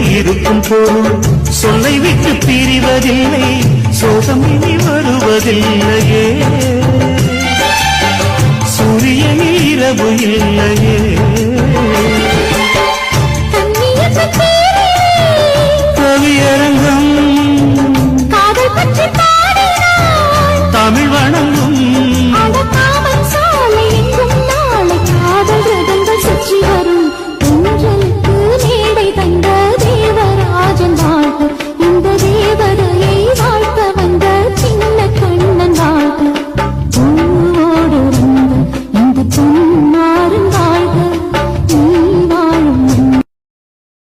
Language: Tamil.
இருக்கும் பொருள் சொல்லை விட்டு பிரிவதில்லை, சோகம் இனி வருவதில்லையே, சூரியனில் இரவு இல்லையே.